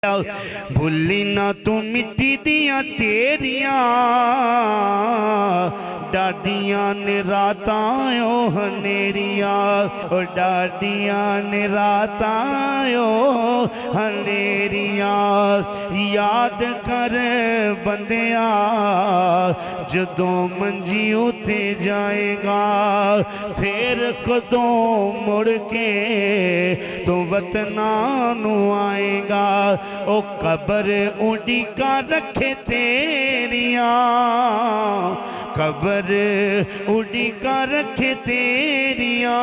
भुली ना तू मिट्टी दिया तेरिया डाडिया ने रातायो हनेरिया ओ डाडिया ने रातायो हनेरिया याद कर बंदिया जदों मंजी उते जाएगा फिर कदों मुड़ के तो वतना नू आएगा ओ कबर उड़ीका रखे तेरिया कबर उड़ीका रखे तेरिया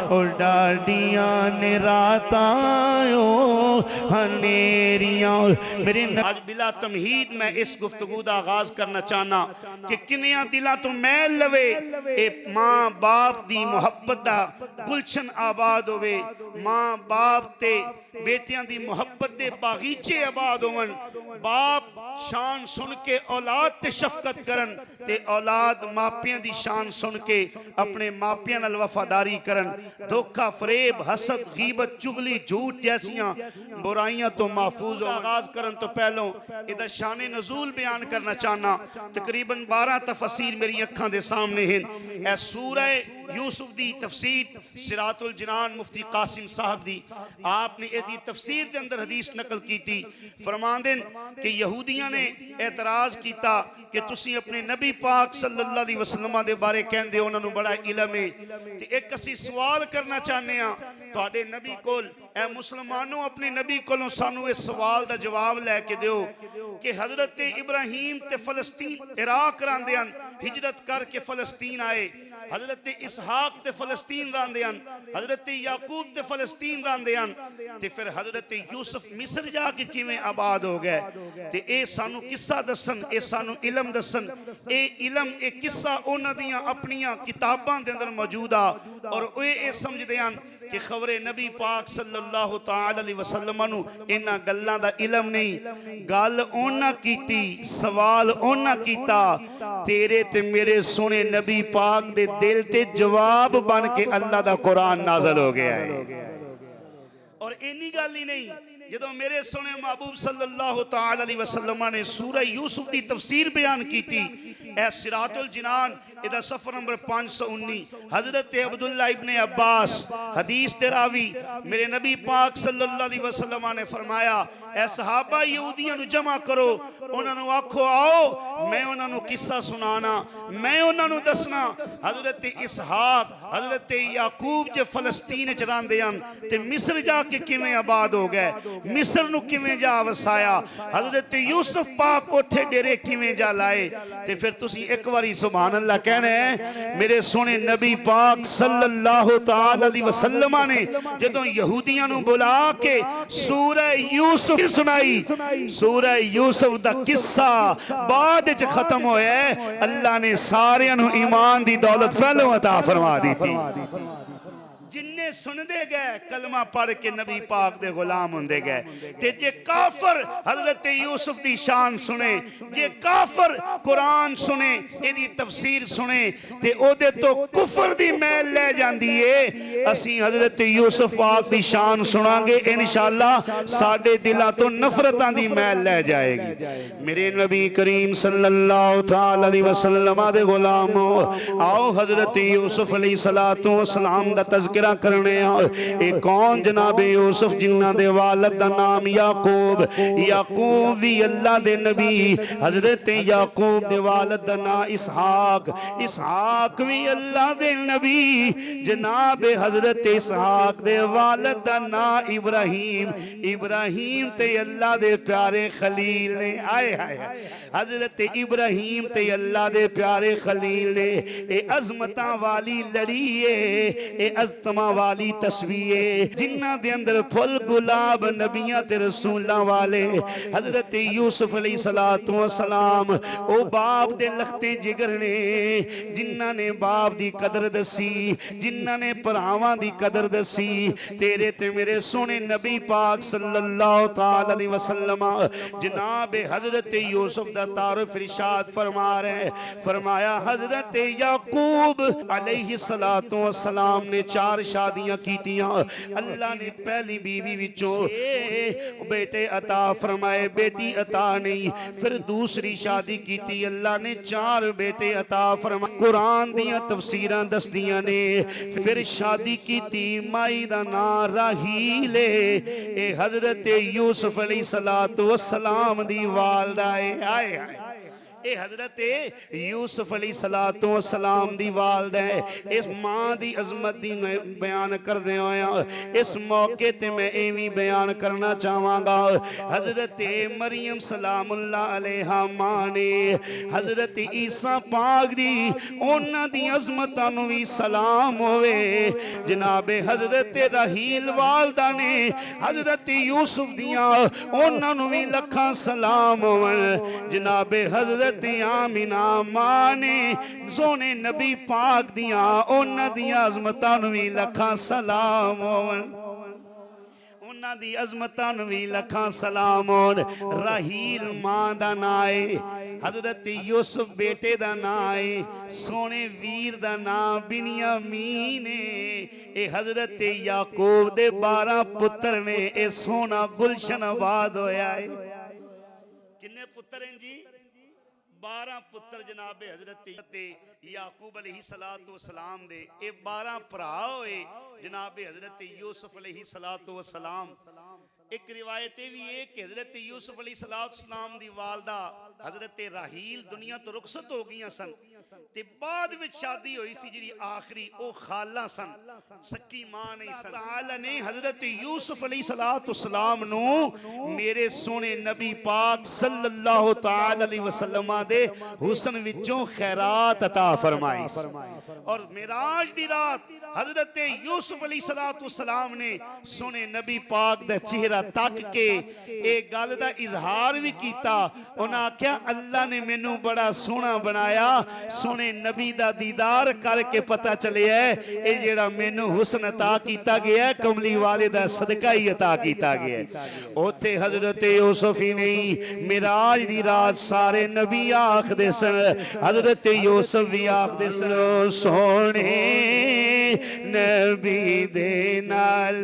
और डाडिया ने रातायो हनेरिया। मेरे आज बिला तमहीद मैं इस गुफ्तगू का आगाज करना चाहना कि किनिया दिला तो मैल लवे ए मां बाप दी मुहब्बत दा गुलशन आबाद होवे, मां बाप ते बेटियां दी मुहब्बत दे बागीचे आबाद होवन, बाप शान सुन के औलाद ते शफकत करन ते औलाद मापियां दी शान सुन के अपने मापियां नाल वफादारी करन, धोखा फरेब हसद गीबत चुगली झूठ जैसियां बुराइयां तो महफूज हो। आगाज करन तो पहलों इहदा शान नज़ूल बयान करना चाहना। तकरीबन 12 तफसीर मेरी अखां दे सामने हैं। ए सूरह यूसुफ दी तफसीर सिरातुल जिनान मुफ्ती कासिम साहब दी आपने इसकी तफसीर के अंदर हदीस नकल की थी। फरमांदे कि यहूदियां ने एतराज किया कि तुसी अपने नबी पाक सल्लल्लाहु अलैहि वसल्लम दे बारे कहंदे हो उन्हां नूं बड़ा इलम है ते एक असी सवाल करना चाहते हैं तुहाडे नबी कोल, ए मुसलमानों अपने नबी कोलों सानू इस सवाल का जवाब लैके दिओ कि हजरत इब्राहीम ते फलस्तीन इराक रहिंदे हन, हिजरत करके फलस्तीन आए, हजरत इसहाक ते फलस्तीन रहिंदे हन, हजरत याकूब ते फलस्तीन रहिंदे हन ते फिर हजरत यूसुफ मिस्र जाके किवें आबाद हो गए ते ए सानू किस्सा दसन, ए सानू इलम दसन, ए इलम ए किस्सा उन्हां दियां अपनियां किताबां दे अंदर मौजूद आ और ए समझदे हन कि खबरे नबी पाक सल्लल्लाहु ताला अलैहि वसल्लम नू इन्हां गल्लां दा इलम नहीं, गल उन्हां कीती, सवाल उन्हां कीता, तेरे ते मेरे सोने नबी पाक दे दिल ते जवाब बन के अल्लाह दा कुरान नाज़िल हो गया है। और इन्नी गल ही नहीं, जदों मेरे सोने महबूब सल्लल्लाहु ताला अलैहि वसल्लम ने सूरह यूसुफ की तफसीर बयान की थी, ए सिरातुल जिनान इदा सफर नंबर 519 हजरत अब्दुल्ला इब्ने अब्बास हदीस ते रावी मेरे नबी पाक सल्लल्लाहु अलैहि वसल्लम ने फरमाया, ए सहाबा यहूदियों नू जमा करो, उन्होंने आखो आओ मैं उन्होंने किस्सा सुनाना, मैं उन्होंने दसना हजरत इसहाक हजरत याकूब जे फलस्तीन च रहिंदे हन ते मिस्र जाके किवें आबाद हो गए, मिस्र नू किवें जा वसाया, हजरत यूसुफ पाक कोठे डेरे किवें जा लाए ते फिर तुसी एक बारी सुभान अल्लाह कहना है। मेरे सोने नबी पाक सल्लल्लाहु ताला अलैहि वसल्लम ने जदों यहूदियां नू बुला के सूरह यूसुफ सुनाई, सूरह यूसुफ दा किस्सा बाद च खत्म होया, अल्लाह ने सारियां नू ईमान दी दौलत पहलों अता फरमा दी थी। जिन्ने सुनते गए कलमा पढ़ के नबी पाक दे गुलाम होंदे गए ते जे काफर हजरत यूसुफ दी शान सुने, जे काफर कुरान सुने, इहदी तफसीर सुने ते ओदे तो कुफर दी मैल ले जांदी है। असी हजरत यूसुफ पाक दी शान सुनांगे इंशाअल्लाह साडे दिलां तो नफरतां दी मैल ले जाएगी। मेरे नबी करीम सल्लल्लाहु ताला अलैहि वसल्लम दे गुलामो, आओ हजरत यूसुफ अलैहि सलातो व सलाम दा तज़किरा करने ए कौन जनाब यूसुफ जिन्ना दे वालिद दा नाम याकूब, याकूब भी अल्लाह दे नबी, हजरत याकूब दे वालिद दा नाम इसहाक, इसहाक भी अल्लाह दे नबी, जनाब हजरत इसहाक दे वालिद दा नाम इब्राहीम, इब्राहीम ते अल्लाह दे प्यारे खलील ने, आए हाय हजरत इब्राहीम ते अल्लाह दे प्यारे खलील ने, ए अजमतां वाली लड़ी ए अजतमा वाली तस्वीर जिन्ना दे अंदर फुल गुलाब नबियां ते रसूलां वाले हजरत यूसुफ अलैहि सलातो व सलाम ओ बाप दे लखते जिगर ने, जिन्ना ने बाप दी कदर दसी, जिन्ना ने भरावां दी कदर दसी, तेरे ते मेरे सोने नबी पाक सल्लल्लाहु ताला अलैहि वसल्लम जनाब हजरत यूसुफ दा तारुफ इरशाद फरमा रहे, फरमाया हजरत याकूब अलैहि सलातो व सलाम ने 4 4 शादियां कीतियां। अल्लाह ने पहली बीवी विचों बेटे अता फरमाए, बेटी अता नहीं। फिर दूसरी शादी कीती, अल्लाह ने 4 बेटे अता फरमाए। कुरान दियां तफसीरां दसदियां ने फिर शादी कीती, माई दा नां राहील ए हजरत यूसुफ अलैहिस्सलातु वस्सलाम दी वालदा है। हाय हाय, ए हजरत यूसुफ अलैहिस्सलातु वस्सलाम दी वालदा है। इस मां दी अजमत दी बयान करदे होया इस मौके ते मैं ए भी बयान करना चाहांगा। हजरत मरियम सलामुल्लाह अलैहा मां ने हजरत ईसा पाक दी उन्हां दी अजमतां नूं भी सलाम होवे। जनाबे हजरत राहील वालदा ने हजरत यूसुफ दियां उन्हां नूं भी लखां सलाम होवन। जनाबे हजरत आमिना मां ने सोने नबी पाक दियां उन्हां दियां अजमतां नूं भी लखां सलाम होवन। उन्हां दी अजमतां नूं भी लखां सलाम होन। राहील मां दा नां है, हजरत यूसुफ बेटे दा नां है, सोने वीर दा नां बिन्यामीन है। ए हजरत याकूब दे 12 पुत्र ने ए सोना गुलशन आबाद होया है। किन्ने पुत्र हैं जी? 12 पुत्र जनाबे हजरत याकूब अलैहिस्सलातु वस्सलाम दे। ए 12 भरा होए जनाबे हजरत यूसुफ अलैहिस्सलातु वस्सलाम। एक रिवायत भी है कि हजरत यूसुफ अलैहिस्सलातु वस्सलाम दी वालदा हजरत राहील दुनिया तो रुखसत हो गई सन ते बाद विच शादी हुई सी जिहड़ी आखिरी ओ खाला सन, सक्की मां नहीं सन। ताला ने हजरत यूसुफ अलैहिस्सलातु वस्सलाम नु मेरे सोने नबी पाक सल्लल्लाहु तआला अलैहि वसल्लम दे हुस्न विचों खैरात अता फरमाई। और मेराज दी रात हजरत यूसुफ अलैहिस्सलातु वस्सलाम ने सोने नबी पाक दा चेहरा तक के एक गल दा इजहार भी कीता। उन्हां आख्या अल्लाह ने मैनू बड़ा सोहना बनाया, सोने नबी दा दीदार करके पता चले ये जेड़ा मैनू हुस्न अता कीता गया है कमली वाले दा सदका ही अता कीता गया है। उत्थे हजरत यूसुफ ही नहीं मिराज दी रात सारे नबी आखदे सन, हजरत यूसुफ भी आखदे सन सोने नबी दे नाल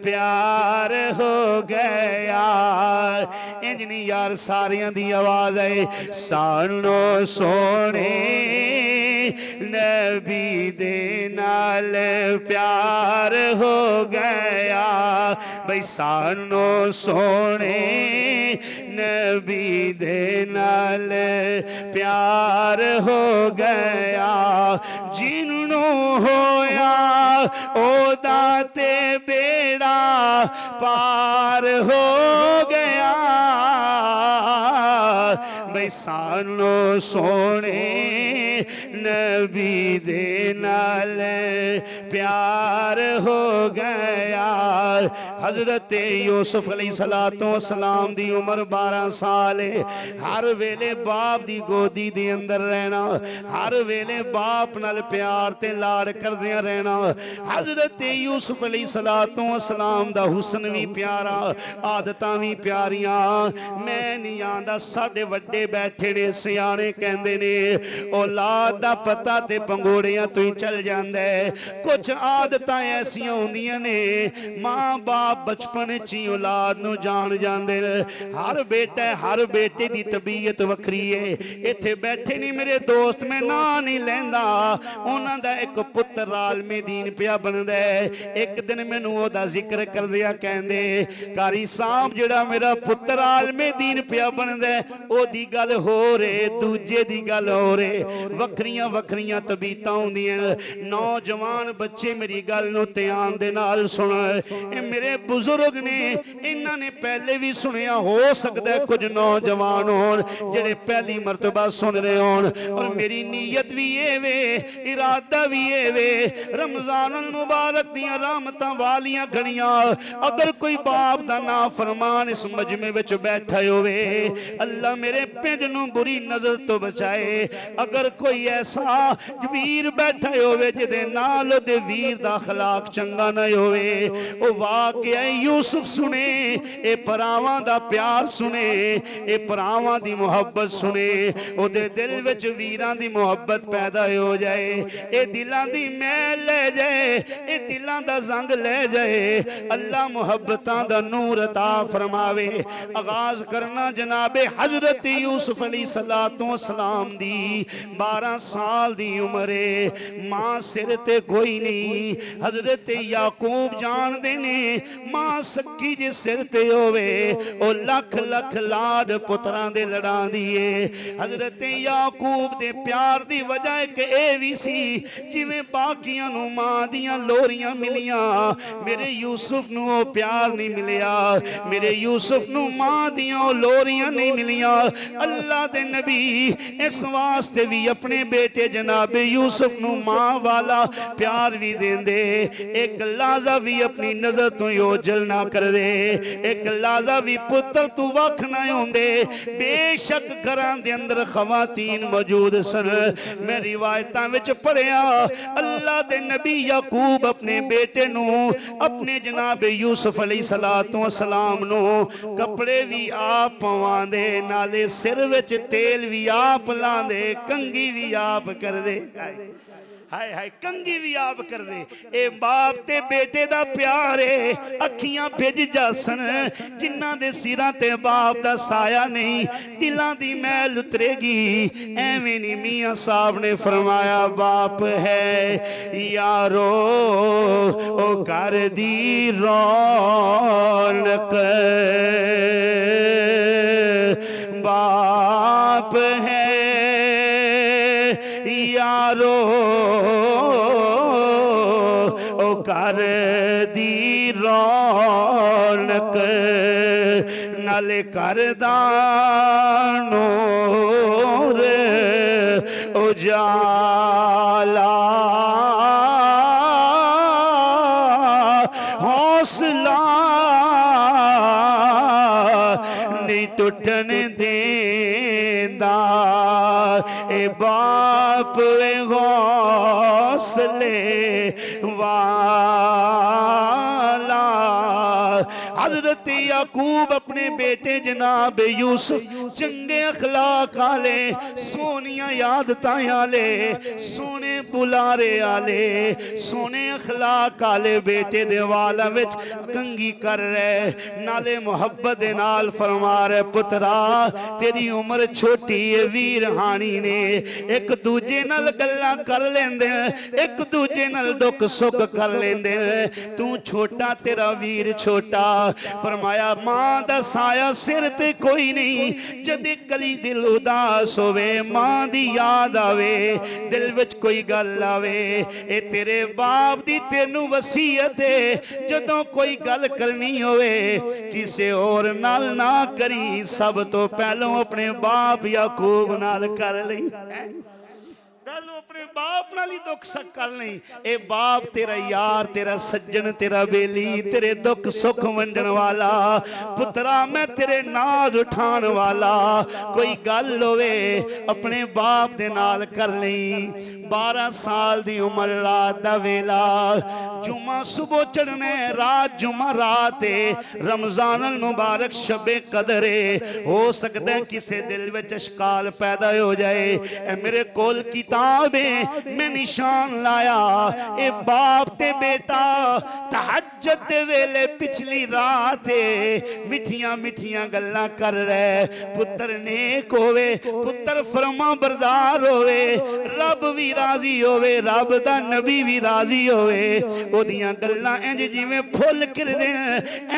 प्यार हो गया। इंज नहीं यार सारियां दी आवाज है सानो सोने नबी दे नाल प्यार हो गया। भाई सानो सोने नबी दे नाल प्यार हो गया। जिन्नू होया ओदा ते बेड़ा पार हो गया। भाई सानो सोने नबी दे नाल प्यार हो गया। हजरत यूसुफ अलैहिस्सलातु वस्सलाम दी उम्र 12 साल है। हर वेले बाप दी गोदी दे अंदर रहना, हर वेले बाप नाल प्यार ते लाड़ करदियां रहना। हजरत यूसुफ अलैहिस्सलातु वस्सलाम दा हुस्न भी प्यारा, आदतां भी प्यारियां। मैं नहीं आंदा साडे वड्डे बैठे ने सियाने कहंदे ने औलाद दा पता ते पंगोड़ियां तो ही चल जांदा है। कुछ आदतां ऐसियां होंदियां ने मां बाप बचपन च ही औलाद नूं जान जांदे ने। हर बेटा हर बेटे दी तबीयत वखरी है। इत्थे बैठे नहीं मेरे दोस्त मैं ना नहीं लैंदा, उन्हां दा एक पुत्र आलमे दीन पिया बनदा है। एक दिन मैनू ओदा जिक्र करदिया कहंदे कारी साहब जेड़ा मेरा पुत्र आलमे दीन पिया बनदा है ओदी गल हो रे, दूजे दी गल हो रे। वखरियां वखरियां तबीयतां होंदियां। नौजवान बच्चे मेरी गल नूं ध्यान दे नाल सुन। ए मेरे बुजुर्ग ने इन्हां ने पहले भी सुनिया, हो सकदा है कुछ नौजवान होण जेड़े पहली मरतबा सुन रहे होण। और मेरी नीयत भी ये वे, इरादा भी ये वे, रमजान मुबारक दियां रहमतां वालियां घड़ियां अगर कोई बाप दा नाफरमान इस मजमे विच बैठा होवे अल्लाह मेरे पिंड नूं बुरी नजर तो बचाए। अगर कोई ऐसा वीर बैठा होवे जिहदे नाल दे मेरे वीर दा अखलाक चंगा ना होवे ओ वाकया यूसुफ सुने ए भरावां दा प्यार सुने ए भरावां दी मुहब्बत सुने ओदे दिल विच वीरां दी मुहब्बत पैदा हो जाए ए दिलां दी मैल ले जाए ए दिलां दा जंग ले जाए अल्लाह मुहब्बतां दा नूर अता फरमावे। आगाज करना जनाबे हजरत यूसुफ अलैहिस्सलातु वस्सलाम दी 12 साल दी उम्र है मां सिर ते कोई नहीं हजरत याकूब जान देने मां सकी जे सिर ते होवे ओ लख लख लाड पुत्रां दे लड़ांदी है। हजरत याकूब दे प्यार दी वजह के ए भी सी जिवें बाकियां नूं मां दियां लोरियां मिलियां मेरे यूसुफ नूं ओ प्यार नहीं मिलिया मेरे यूसुफ नूं मां दियां लोरियां नहीं मिलियां। अल्लाह दे नबी इस वास्ते भी अपने बेटे जनाबे यूसुफ नूं मां वाला प्यार भी देंदे एक लाजा भी अपनी नजर तो ओझल ना कर दे एक लाजा भी पुत्र तू वख ना होंदे। बेशक घरां दे अंदर खवातीन मौजूद सन मैं रिवायतां विच पढ़िया अल्लाह दे नबी याकूब अपने बेटे नूं अपने जनाबे यूसुफ अलैहिस्सलातु वस्सलाम नूं कपड़े भी आप पवांदे नाले सिर विच तेल भी आप लांदे कंघी भी आप कर दे हाय हाय कंघी भी आप कर दे। ए बाप ते बेटे दा प्यार है अखियां भिज जासन जिन्हां दे सिरां ते बाप दा साया नहीं दिलां दी मैल उतरेगी एवें नहीं मियां साहब ने फरमाया बाप है यारो ओ घर दी रौनक बाप है यारो ओ घर दी रौनक नाले घर दा नूर उजाला हौसला नहीं टुटन देंदा ए बाप हौसले वाला। हजरत याकूब अपने बेटे जनाब यूसुफ चंगे अखलाक आले सोनिया यादतां आले सोने बुलारे आले सोने अखलाक आले बेटे दे वाला विच कंघी कर रहे नाले मुहब्बत दे नाल फरमा रहे पुत्रा तेरी उम्र छोटी है वीर हानी ने एक दूजे नाल गल्लां कर लेंदे एक दूजे नाल दुख सुख कर लेंदे तू छोटा तेरा वीर छोटा। फरमाया मां दा साया सिर ते कोई नहीं जदे कली दिल उदास होवे मां दी याद आवे दिल विच कोई गल आवे ए तेरे बाप दी तेनू वसीयत है जदों कोई गल करनी होवे किसे और नाल ना करी सब तो पहलों अपने बाप याकूब नाल कर लई पहलों अपने बाप नाल ही दुख सुख कर नहीं ए बाप तेरा यार तेरा सज्जन तेरा बेली तेरे दुख सुख वंडन वाला पुत्रा मैं तेरे नाज उठान वाला कोई गल होवे अपने बाप दे नाल कर नहीं। 12 साल दी उम्र रात दा वेला जुमा सुबह चढ़ने रात जुमा रात रमजान अल मुबारक शबे कदर हो सकता है किसे दिल विच अशकाल पैदा हो जाए ए मेरे कोल किताब मैं निशान लाया ए बाप ते बेटा तहज्जुद दे वेले पिछली रात मिठियां मिठियां गल्लां कर रहे पुत्र नेक होवे पुत्र फरमा बरदार होवे रब भी राजी होवे रब दा नबी भी राजी होवे ओदियां गल्लां इंज जिवें फुल गिरदे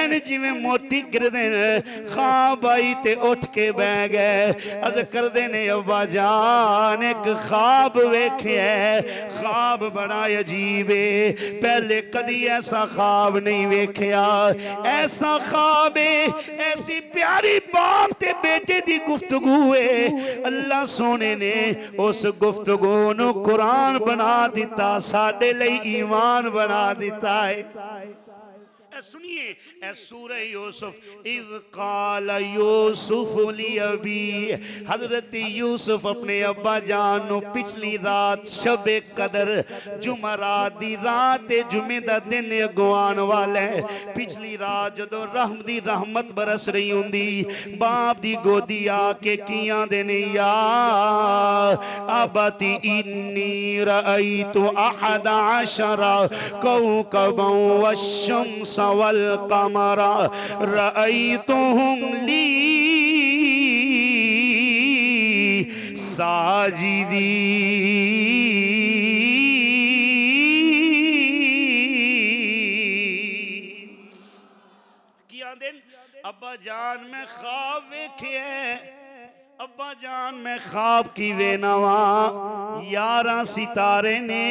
इंज जिवें मोती गिरदे ख्वाब आई ते उठ के बह गए अज करदे ने अब्बा जान एक ख्वाब वेख्या ख्वाब बड़ा अजीब है पहले कदी ऐसा ख्वाब नहीं वेख्या ऐसा ख्वाब है ऐसी प्यारी बाप ते बेटे दी गुफ्तगू है अल्लाह सोने ने उस गुफ्तगू नूं कुरान बना दिता साडे लई ईमान बना दिता है। सुनिए ए सूरह यूसुफ इज़ क़ाल यूसुफ लि अबी हज़रत यूसुफ अपने अब्बा जान नु पिछली रात शबे कदर जुमरात दी रात जुमे दा दिन अगवान वाला है पिछली रात जदों रहम दी रहमत बरस रही हुंदी बाप दी गोदी आके कियां दे ने या अबती इन्नी रअयतु अहद अशरा कौकबा वश्शम्स वल कमरा रअयतुहुम ली साजिदी किया दिन अब्बा जान मैं ख्वाब वेखे अब्बा जान मैं ख्वाब की वेनावा 11 सितारे ने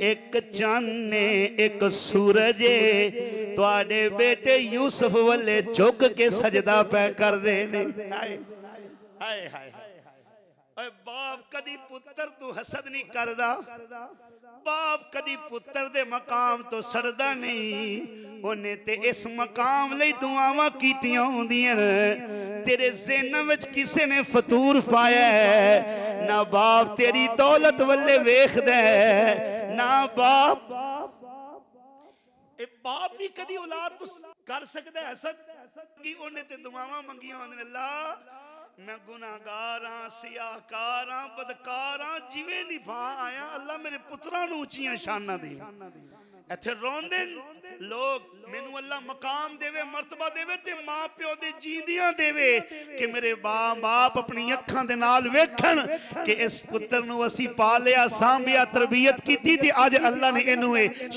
एक चंद ने एक सूरज तुहाडे बेटे यूसुफ वाले झुक के सजदा पै कर दे ने हाय हाय हाय बाप कदी पुत्र तू हसद नहीं करदा बाप कदी पुत्र दे मकाम तो सड़दा नहीं ओने ते इस मकाम लई दुआवां कीतियां होंदियां तेरे ज़हन विच किसे ने फतूर पाया है ना बाप तेरी दौलत वल्ले वेखदा ना बाप बाप भी कदी औलाद तो कर सकदा है हसद कि ओने ते दुआवां मंगियां होंदियां अल्लाह मैं गुनाहगार हाँ सियाकार हाँ बदकार हाँ जिवें निभा आया अल्लाह मेरे पुत्रां नूं उच्चियां शानां दे इत्थे रोंदे लोग मैनू अल्लाह मकाम देवे मर्तबा देवे ते मां प्यो दे जींदियां देवे कि मेरे बाप अपनी अखां दे नाल वेखण कि इस पुत्र नूं असीं पालिया सांभिया तरबियत कीती ते अज अल्लाह ने इनू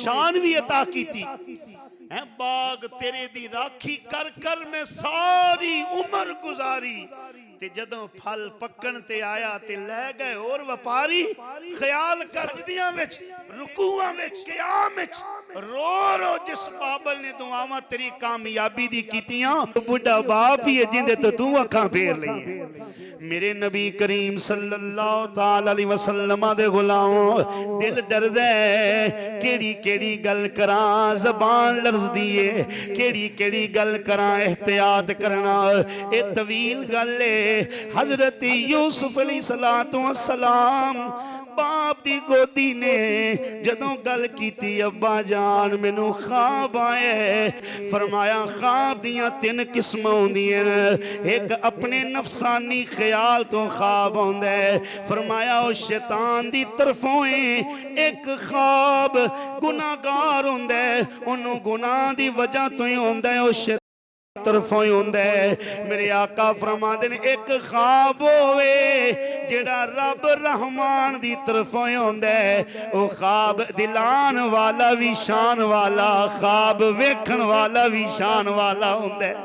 शान भी अता कीती है बाग तेरे दी राखी कर कर मैं सारी उम्र गुजारी ते जदों फल पक्कण ते आया ते ले गए और व्यापारी ख्याल कर दियां विच रुकूआं विच क़याम विच रो रो जिस बाबल ने दुआवां तेरी कामयाबी दी कीतियां बुढ़ा बाप ही है जिंदे तो तू अखां फेर लई मेरे नबी करीम सल्लल्लाहु ताला अलैहि वसल्लम दे गुलाम दिल डरदा है केड़ी केड़ी गल करां ज़बान लर्ज़दी है केड़ी केड़ी गल करां एहतियात करना ए तवील गल है हजरत यूसुफ अलैहिस्सलातु वस्सलाम बाप दी गोदी ने जदों गल कीती अब्बा जान मैनू ख्वाब आए फरमाया ख्वाब दियां 3 किस्मां होंदियां एक अपने नफसानी ख्याल तो ख्वाब आउंदा है फरमाया ओ शैतान दी तरफों एक ख्वाब गुनाहगार हुंदा है ओनू गुनाह दी वजह तो ही हुंदा है ओ तरफों ही होंदा है मेरे आका फरमाते ने एक ख्वाब होवे जेड़ा रब रहमान दी तरफों ही होंदा है ओ ख्वाब दिलान वाला भी शान वाला ख्वाब वेखण वाला भी शान वाला होंदा है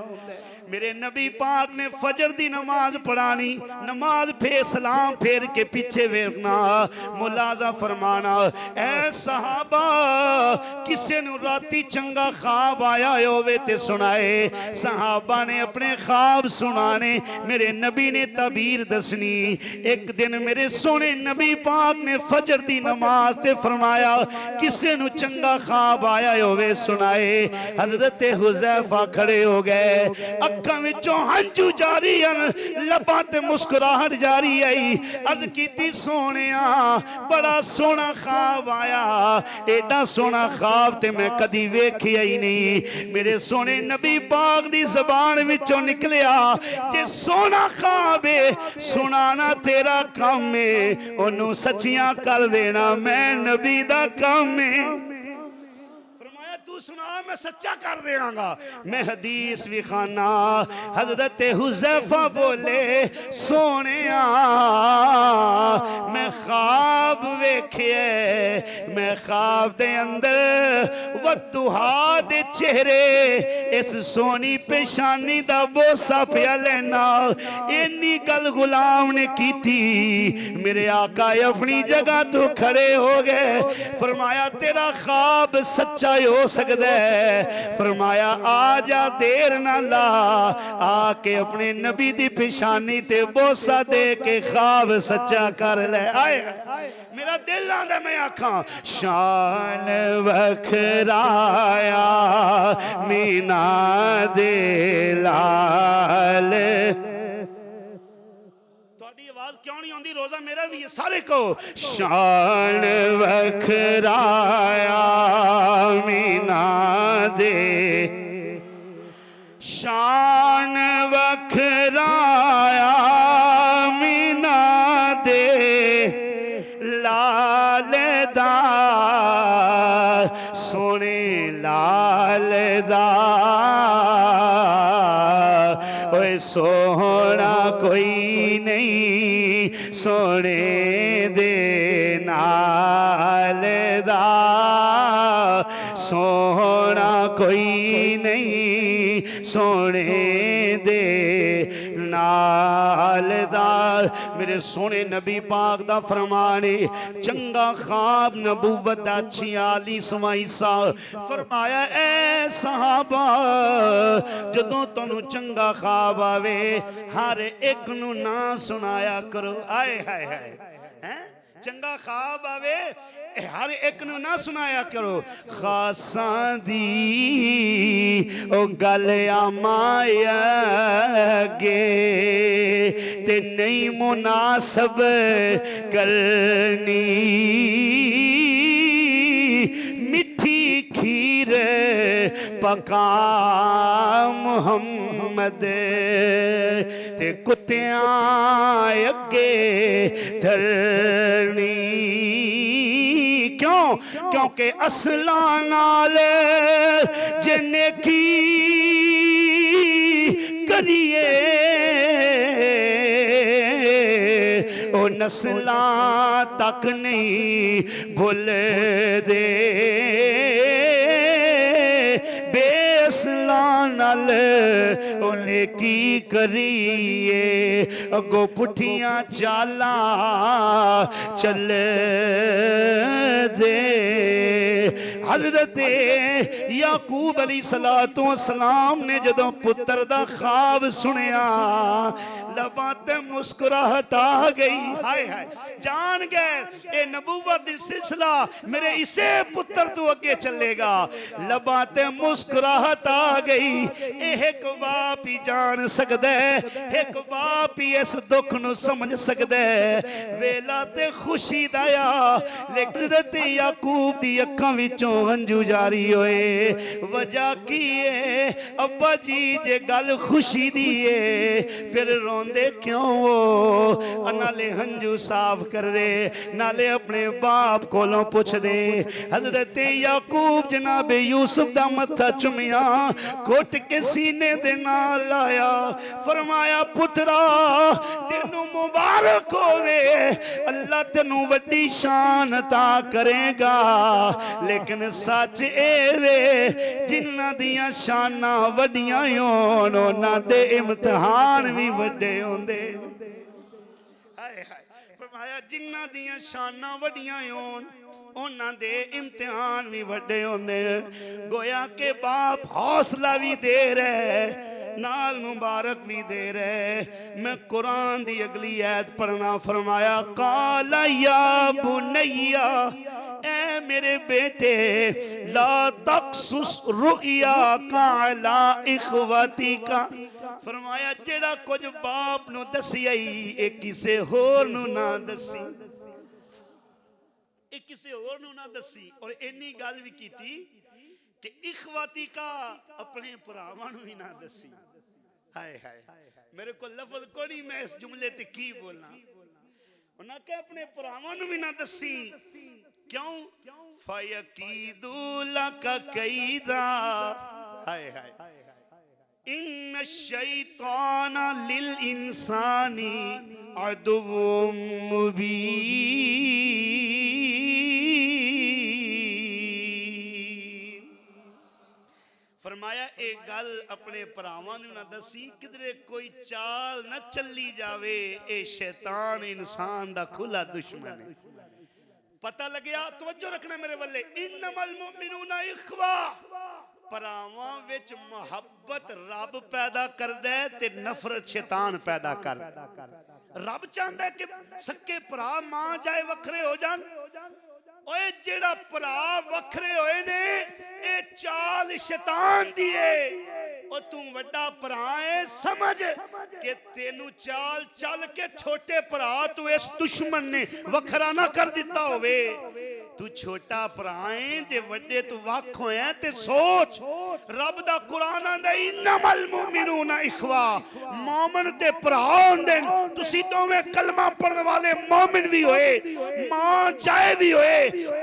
मेरे नबी पाक ने फजर दी नमाज पढ़ानी नमाज फेर सलाम फेर के पीछे वेखना मुलाजा फरमाना ऐ सहाबा किसे नु राती चंगा ख्वाब आया होवे ते सुनाए सहाबा ने अपने ख्वाब सुनाने मेरे नबी ने ताबीर दसनी एक दिन मेरे सोने नबी पाक ने फजर दी नमाज ते फरमाया किसे नु चंगा ख्वाब आया होवे सुनाए हजरत हुज़ैफा खड़े हो गए अखां विचों हंझू जारी लबां ते मुस्कुराहट जारी आई अर्ज कीती सोनिया बड़ा सोना ख्वाब आया एडा सोना ख्वाब ते मैं कदी वेखिया ही नहीं मेरे सोने नबी पाक दी ज़बान विचों निकलिया जे सोना ख्वाब है सुनाना तेरा काम है ओनू सच्चियां कर देना मैं नबी दा काम है तू सुना मैं सच्चा कर देंगा मैं हदीस भी खाना हजरत हुज़ैफा बोले सोने मैं ख्वाब वेखे मैं ख्वाब दे अंदर वतुहा दे चेहरे इस सोनी पेशानी दा बोसा पिया लेना इन्नी गल गुलाम ने की थी मेरे आका अपनी जगह तो खड़े हो गए फरमाया तेरा ख्वाब सच्चा हो सकता है फरमाया आ जा देर ना ला, आके अपने नबी दी पेशानी ते बोसा दे के ख्वाब सच्चा कर ले। आए मेरा दिल आंदा मैं आखा शान वखराया मीना दे लाल। थोड़ी आवाज क्यों नहीं आती? रोजा मेरा भी है, सारे को शान वखराया मीना दे, शान वखराया मीना दे लाल दा, सोने लाल दा। ओए सोना कोई नहीं सोने दे नाल दा, सोना कोई नहीं सोने दे नाल दा। मेरे सोने नबी पाक दा फरमान है, चंगा ख्वाब नबूवत दा 46वां हिस्सा। फरमाया ऐ सहाबा जदों तुहानू चंगा ख्वाब आवे हर एक नू ना सुनाया करो। आए हाय हाय हैं, चंगा ख्वाब आवे हर एक नू ना सुनाया करो। खासां दी ओ गल आमाया गे ते नहीं मुनासब करनी, मिठी खीर पका मुहम्मद ते कुत्तियां अगे धरनी। क्यों? क्योंकि असला नाल जिन्ने की करिए ओ नस्लां तक नहीं भुल दे, बेअसला नाल उन्हें की करिए अगो पुठियां चाला चल दे। हजरत याकूब अलैहिस्सलातु सलाम ने जदों पुत्र दा ख्वाब सुनिया लबां ते मुस्कुराहट आ गई। हाय हाय जान गए ये नबूवत दा सिलसिला मेरे इसे पुत्र तू अगे चलेगा। लबां ते मुस्कुराहट आ गई। एक बाप ही जान सकदा है, एक बाप ही इस दुख नू समझ सकदा है। वेला ते खुशी दा आ लेकिन हज़रत याकूब दी अखां विचों हंजू जारी होए। वजह की है? अब्बा जी जे गल खुशी दी है फिर रोंदे क्यों हो? नाले हंजू साफ कर दे, नाले अपने बाप कोलों पुछ दे। हजरत याकूब जनाब यूसुफ दा मत्था चुमिया, घुट के सीने दे नाल लाया, फरमाया पुत्रा तेनू मुबारक होवे, अल्लाह तेनू वड्डी शान ता करेगा। लेकिन सच ए वे जिन्हां दियां शानां वड्डियां होण उन्हां दे इम्तिहान भी वड्डे होंदे। हाय हाय फरमाया जिन्हां दियां शानां वड्डियां होण उन्हां दे इम्तिहान भी वड्डे होंदे। गोया के बाप हौसला भी दे रहे नाल मुबारक भी दे रहे। मैं कुरान दी अगली आयत पढ़ना। फरमाया काला या बुनैया, ऐ मेरे बेटे ला तकसुस रुया का अला इखवती का। फरमाया जेड़ा कुछ बाप नु दसिया ए किसे होर नु ना दसी, ए किसे होर नु ना दसी। और इन्नी गल भी कीती कि इखवती का अपने भरावां नु भी ना दसी। हाय हाय मेरे को लफ्ज को नहीं, मैं इस जुमले ते की बोलना। उन्हें कहा अपने भरावां नु भी ना दसी। क्यों? फयकीदू लका कैदा। हाय हाय इन्न शैतान लिल इंसानी अदुव्वुम मुबीन। फरमाया एक गल अपने भरावां नूं ना दसी, किधरे कोई चाल न चली जावे, ए शैतान इंसान दा खुला दुश्मन है। पता लग गया? तवज्जो रखना मेरे वल्ले। इन्नमल मुमिनूना इख्वा, ਭਰਾਵਾਂ ਵਿੱਚ ਮੁਹੱਬਤ ਰੱਬ ਪੈਦਾ ਕਰਦਾ ਹੈ ਤੇ ਨਫ਼ਰਤ ਸ਼ੈਤਾਨ ਪੈਦਾ ਕਰਦਾ। ਰੱਬ ਚਾਹੁੰਦਾ ਕਿ ਸੱਕੇ ਭਰਾ ਮਾਂ ਜਾਏ ਵੱਖਰੇ ਹੋ ਜਾਣ। ਓਏ ਜਿਹੜਾ ਭਰਾ ਵੱਖਰੇ ਹੋਏ ਨੇ ਇਹ ਚਾਲ ਸ਼ੈਤਾਨ ਦੀ ਏ। ਉਹ ਤੂੰ ਵੱਡਾ ਭਰਾ ਏ, ਸਮਝ ਕਿ ਤੈਨੂੰ ਚਾਲ ਚੱਲ ਕੇ ਛੋਟੇ ਭਰਾ ਤੂੰ ਇਸ ਦੁਸ਼ਮਣ ਨੇ ਵੱਖਰਾ ਨਾ ਕਰ ਦਿੱਤਾ ਹੋਵੇ। तू छोटा भरा है जे वड्डे तू वख होया ते सोच रब दा कुरान आंदा इन्नमल मुमिनूना इखवा, मोमिन ते भरा हुंदे ने। तुसी दोवें कलमा पढ़न वाले मोमिन भी होए, मां चाहे भी होए,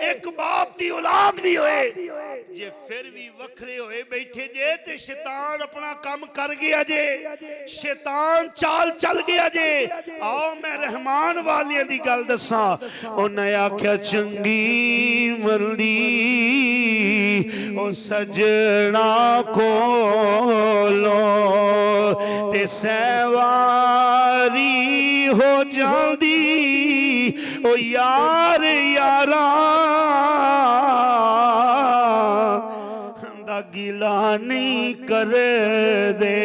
एक बाप दी औलाद भी होए, जे फिर भी वखरे होए बैठे जे ते शैतान अपना काम कर गया जे, शैतान चाल चल गया जे। आओ मैं रहमान वालियां दी गल दसां, उन्हें आख्या चंगी मरदी ओ सजना कोलो ते सवारी हो जांदी ओ यार यारा दा गिला नहीं कर दे।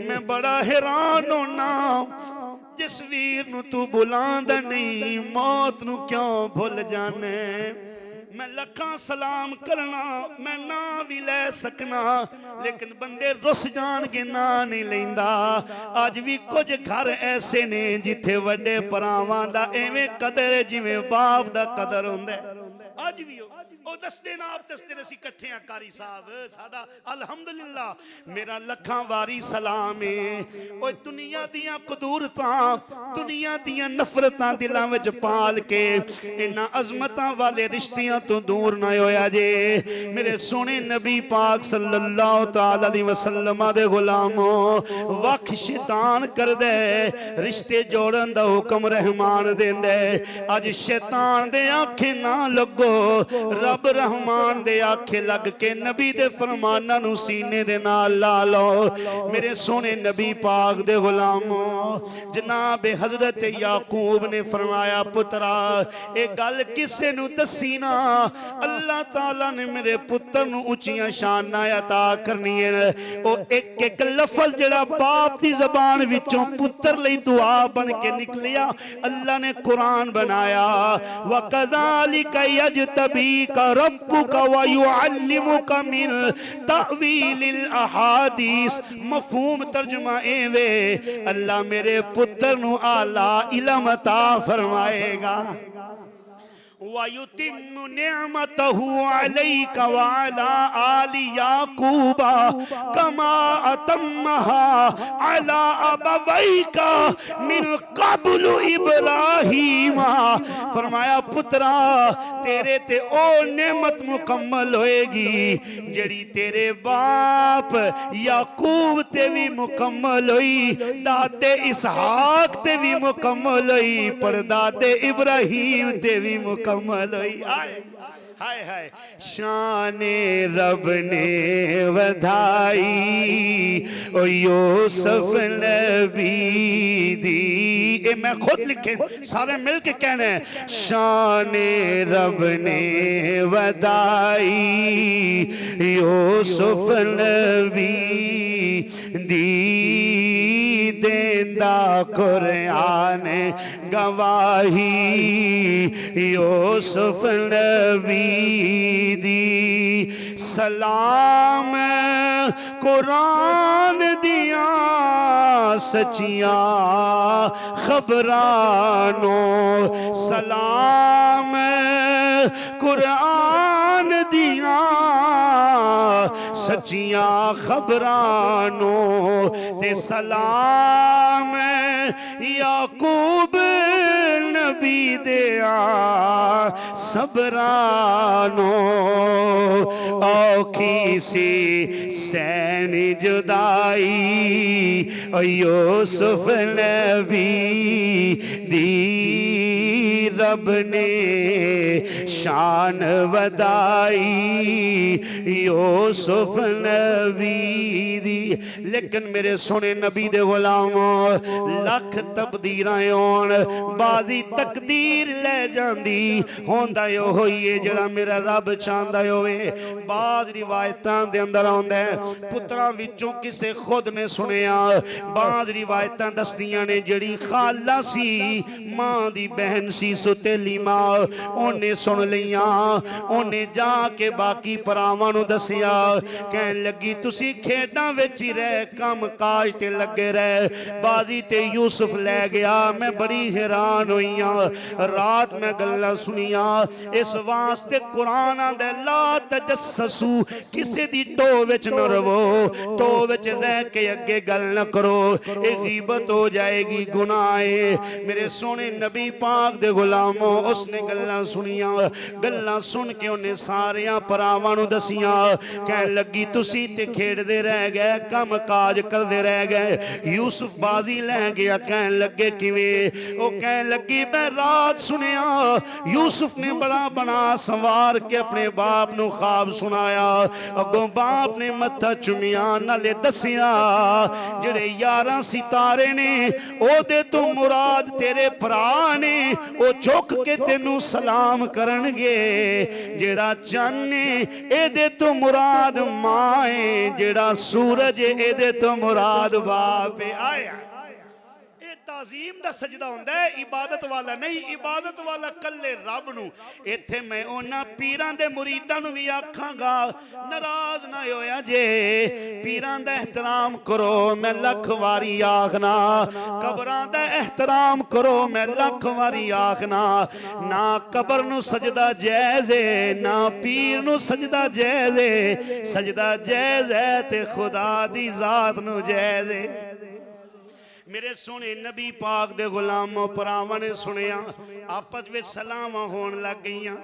मैं बड़ा हैरान होना जिस वीर नू तू बुलांदा नहीं, मौत नू क्यों भुल जाने। मैं लखा सलाम करना, मैं ना भी ले सकना, लेकिन बंदे रुस जान के ना नहीं लेंदा। अज भी कुछ घर ऐसे ने जिथे वड्डे भरावां दा एवें कदर है जिवें बाप दा कदर हुंदा है। अज भी ओ दसदे ना आप दसदे असीं इकट्ठे आ कारी साहब साडा अल्हम्दुलिल्लाह मेरा लखां वारी सलाम है। ओ दुनिया दियां कुदूरतां दुनिया दियां नफरतां दिलां विच पाल के इन्हां अज़मतां वाले रिश्तियां तो दूर ना होया जे। मेरे सोने नबी पाक सल्लल्लाहु तआला अलैहि वसल्लम दे गुलामों, वख शैतान करदा है, रिश्ते जोड़न दा हुक्म रहमान देंदा है। अज शैतान दे आखे ना लगो, रब रहमान दे आखे लग के नबी दे फरमाना नू सीने दे नाल ला लो। मेरे सोने नबी पाक दे गुलामों, जनाब हजरत याकूब ने फरमाया पुत्रा ए गल किसे नू दसी ना, अल्लाह ताला ने मेरे पुत्र नू ऊंचियां शानां अता करनी है। ओ एक एक लफज जेड़ा बाप दी ज़बान विचों पुत्र लई दुआ बन के निकलिया, अल्लाह ने कुरान बनाया। व कज़ालिका यजतबीका रब्बुका व युअल्लिमुका मिन तावीलिल अहादीस। मफहूम तर्जुमा एवे, अल्लाह मेरे पुत्र नू आला इल्म अता फरमाएगा। वयुतिम्मु निअमतहु अलैका व अला आलि याकूबा कमा अतम्महा अला अबवैका मिन क़ब्लु इब्राहीमा। फरमाया पुत्रा तेरे ते ओ नेमत मुकम्मल होएगी जड़ी तेरे बाप याकूब ते भी मुकम्मल हुई, दादे इसहाक ते भी मुकम्मल हुई, परदादे इब्राहीम ते भी मुकम्मल हुई। हाय हाय शाने रब ने वधाई ओ यूसुफ नबी दी। ए मैं खुद लिखे सारे मिल के कहना है, शाने रब ने वधाई यूसुफ नबी दी। देंदा कुरान गवाही यूसुफ नबी दी। सलाम कुरान दिया सचिया खबरानो, सलाम कुरान दिया सचिया खबरानो, ते सलाम याकूब नबी दिया सबरानो। औखी सी सैनी जुदाई यूसुफ नबी दी। रब ने शान वदाई यूसुफ नबी दी। लेकिन मेरे सोने नबी दे गुलामों लख तबदीरां होण बाजी तकदीर ले जांदी होंदा ओहो ही है जेड़ा मेरा रब चाहंदा होवे। बाज रिवायतां दे अंदर आउंदा है पुत्रां विचों किसे खुद ने सुनिया बाज रिवायतां दसदियां ने जेड़ी खाला सी मां दी बहन सी सुतेली मां ओने सुन लिया ओने जाके बाकी भरावां नूं दसिया कहन लगी तुसी खेडां विच ही रह काम काज ते लगे रह बाजी ते यूसुफ लै गया। मैं बड़ी हैरान हुई रात मैं गल्लां सुनिया इस वास्ते कुरान आंदा ला तजस्ससू किसे दी टो विच न रवो टो विच रह के अगे गल न करो ये गीबत हो जाएगी गुनाह है। मेरे सोने नबी पाक दे गुलामों उसने गल्लां सुनिया गल्लां सुन के उन्हें सारियां भरावां नूं दसियां कहन लगी तुसी ते खेडदे रह गए कम काज करदे रह गए यूसुफ बाजी लै गया। कहन लगे किवें ओ कहन लगी मैं रात सुनिया यूसुफ ने बड़ा बना संवार के अपने बाप नूं ख्वाब सुनाया अगों बाप ने मत्था चुमिया नाले दसिया जेड़े 11 सितारे ने ओदे तो मुराद तेरे भरा ने ओ झुक के तेनू सलाम करनगे जेड़ा चन्न एदे तो मुराद मां है जेड़ा सूरज एदे तो मुराद बाप है। आया ताजीम दा सजदा हुंदा है इबादत वाला नहीं इबादत वाला कल्ले रब नूं। इत्थे मैं उन्हां पीरां दे मुरीदां नूं भी आखांगा नाराज ना होया जे पीरां दा एहतराम करो मैं लख वारी आखना कबरां दा एहतराम करो मैं लख वारी आखना ना कबर नूं सजदा जायज़ है ना पीर नूं सजदा जायज़ है सजदा जायज़ है ते खुदा दी जात नूं जायज़ है। मेरे सोने नबी पाक दे गुलामों भरावां ने सुनिया आपस में सलामां होण लग गईयां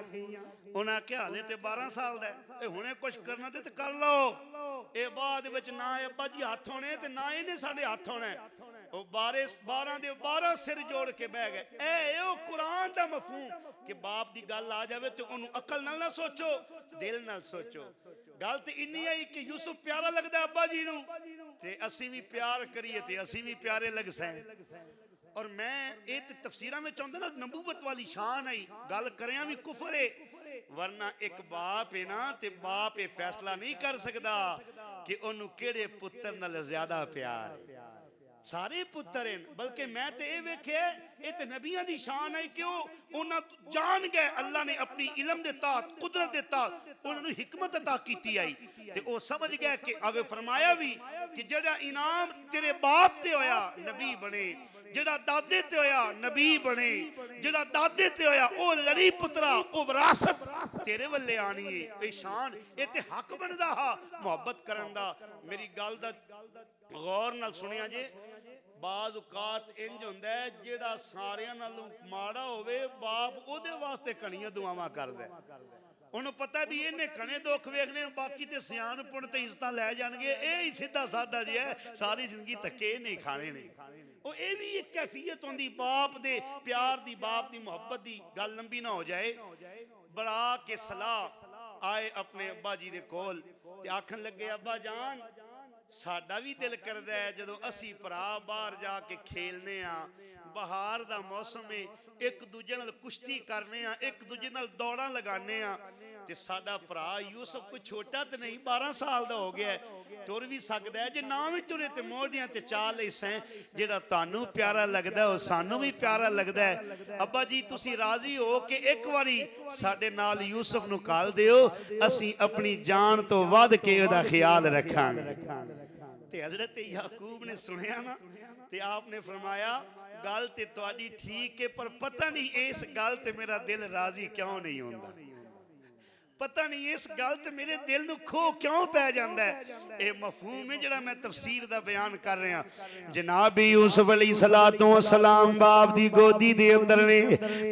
उन्हें आख्या हाले ते 12 साल दा हुणे कुछ करना ते कर लो ए बाद विच ना अब्बा जी हाथ होने ते ना इहने साडे हाथ होने ओ 12 दे 12 सिर जोड़ के बह गए। ए ओ कुरान दा मफहूम कि बाप दी गल आ जावे ते ओनू अकल नाल ना सोचो दिल नाल सोचो। गल ते इन्नी आई कि यूसुफ प्यारा लगदा अब्बा जी नू ते असी भी प्यार करिए ते असी भी प्यारे लग सैं और मैं ये तफसीरां में चाहता ना नबूवत वाली शान आई गल करें भी कुफर है वरना एक बाप है ना ते बाप ये फैसला नहीं कर सकता कि ओनू केड़े पुत्र नाल ज्यादा प्यार है सारे पुत्र हैं बल्कि मैं तो ये वेख्या ये तो नबियां दी शान है क्यों उन्हें जान गए अल्लाह ने अपनी इलम दे तात कुदरत दे तात उन्होंने हिकमत अता की आई ते वो समझ गए कि आगे फरमाया भी कि जेड़ा इनाम तेरे बाप ते होया नबी बने जेड़ा दादे ते होया नबी बने जेड़ा दादे ते होया ओ लड़ी पुत्रा ओ विरासत तेरे वल्ले आनी है ये शान ये ते हक बनदा हा मोहब्बत करन दा। मेरी गल दा गौर नाल सुनिया जे बाज औकात इंज हुंदा है जेड़ा सारियां नालों माड़ा होवे बाप ओदे वास्ते कणियां दुआवां करदा उन्होंने पता भी इन्हें कने दुख वेखने बाकी तो सियाणपुण ते इज्जत लै जाणगे ये सीधा साधा जी है सारी जिंदगी धक्के नहीं खाने ने वो ये भी एक कैफियत होंदी बाप दे प्यार दी बाप दी मुहब्बत दी गल लंबी ना हो जाए। बड़ा के सलाह आए अपने अब्बा जी दे कोल ते आखन लगे अब्बा जान साडा भी दिल करदा है जदों असी भरा बाहर जाके खेलने बहार दा मौसम है एक दूजे नाल कुश्ती करने एक दूजे नाल दौड़ां लगाने ते साडा भरा यूसुफ कोई छोटा तो नहीं 12 साल दा हो गया टुर भी सकदा है जे ना भी टुरे ते मोढ़ियां ते चाल इसें जेड़ा तानू प्यारा लगदा है सानू भी प्यारा लगदा है। अब्बा जी तुसी राजी हो कि एक बारी साडे नाल यूसुफ नू काल दिओ असी अपनी जान तो वध के ओदा ख्याल रखांगे। ते हजरत याकूब ने सुनिया ना ते आपने फरमाया गल ते तुहाडी ठीक है पर पता नहीं इस गल ते मेरा दिल राजी क्यों नहीं होंदा पता नहीं इस गल ते मेरे दिल नू खो क्यों पै जांदा है। ये मफहूम है जिहड़ा मैं तफसीर दा बयान कर रहा। जनाब यूसुफ अलैहिस्सलातु वस्सलाम बाप दी गोदी दे अंदर ने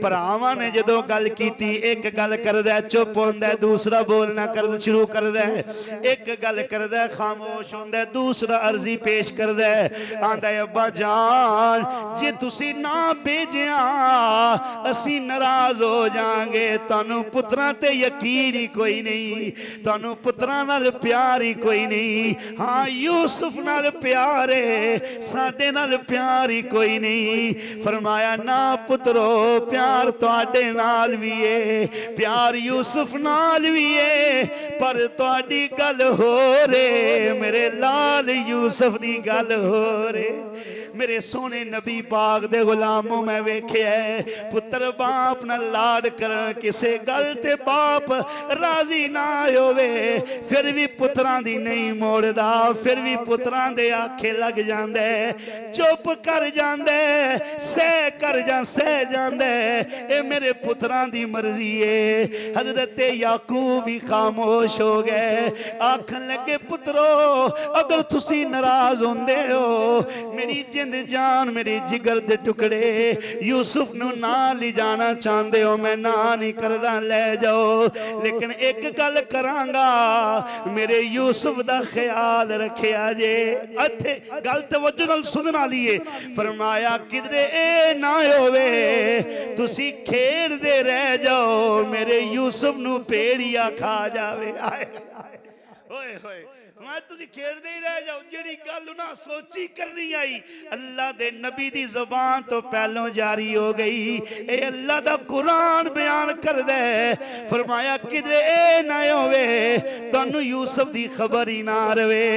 भरावां ने जदों गल कीती एक गल करदा चुप होंदा दूसरा बोलना कर शुरू करदा एक गल करदा खामोश होंदा दूसरा अर्जी पेश करदा आंदा अब्बा जान जे तुसी ना भेजिया असी नाराज हो जाएंगे तुहानू पुत्रां ते यकीन ही कोई नहीं, तुहानू पुत्रां नाल प्यार ही कोई नहीं। हाँ यूसुफ नाल प्यार है, साडे नाल प्यार ही कोई नहीं। फरमाया ना पुत्रो प्यार तुहाडे नाल भी है, प्यार यूसुफ नाल भी है, पर तुहाडी गल हो रे मेरे लाल यूसुफ दी गल हो रे। मेरे सोने नबी पाक दे गुलामों मैं वेख्या है, पुत्र बाप नाल लाड करन किसे गल ते बाप राजी ना होवे, फिर भी पुत्रां दी नहीं मोड़दा, फिर भी पुत्रां दे आखे लग जांदे, चुप कर जांदे, सह जांदे, ए मेरे पुत्रां दी मर्जी है। हजरत याकूब भी खामोश हो गए, आखन लगे पुत्रो अगर तुसी नाराज होंदे हो, मेरी जिंद जान मेरी जिगर दे टुकड़े यूसुफ नू ना ले जाना चाहते हो, मैं ना नहीं करदा, ले जाओ, लेकिन एक गल करांगा, मेरे यूसुफ दा ख्याल रखिया जे। इत्थे गल तवज्जो नाल सुनन वाली है। फरमाया किधरे ए ना होवे तुसी खेड़दे रह जाओ, मेरे यूसुफ नू भेड़िया खा जावे। ओए होए मैं तुसी खेड़दे ही रह जाओ, जेड़ी गल ना सोची करनी आई अल्लाह दे नबी दी ज़बान तो पहलों जारी हो गई। ए अल्लाह दा कुरान बयान कर दे, फरमाया किधरे ए ना होवे तुहानू यूसुफ दी खबर ही ना रवे।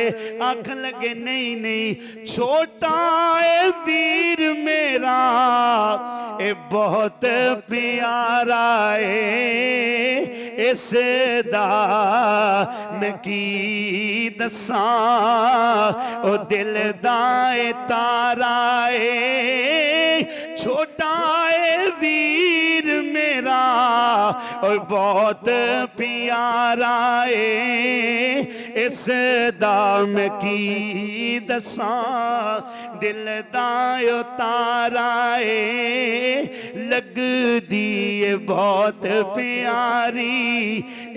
आखन लगे नहीं नहीं छोटा ए वीर मेरा ए बहुत प्यारा है, इस दा मैं की दसा ओ दिल दाए तारा है, छोटा है वीर मेरा और बहुत प्यारा है, इस दाम की दसा दिल दाए तारा है, लग दी बहुत प्यारी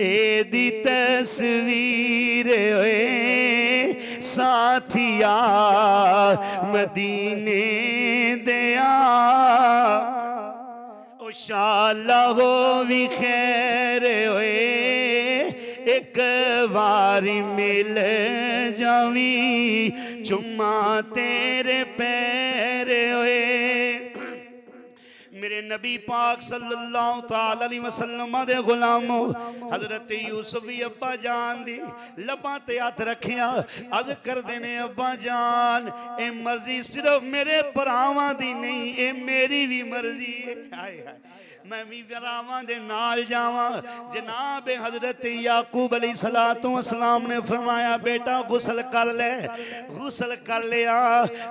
एदी तस्वीर होए साथिया मदीने दिया, ओ शाला हो भी खैर होए, एक बारी मिल जावी चुम्मा तेरे पैर होए। मेरे नबी पाक सल्लल्लाहु ताला अलैहि वसल्लम दे गुलामो हजरत यूसुफ भी अब्बा जान दी लबां ते हथ रखिया, अज कर देने अब्बा जान ए मर्जी सिर्फ मेरे भरावां दी नहीं, ए मेरी भी मर्जी है। हाय हाय मैं भी भरावां दे नाल जावां। जनाब हजरत याकूब अलैहिस्सलातु वस्सलाम ने फरमाया बेटा गुसल कर ले, गुसल कर लिया।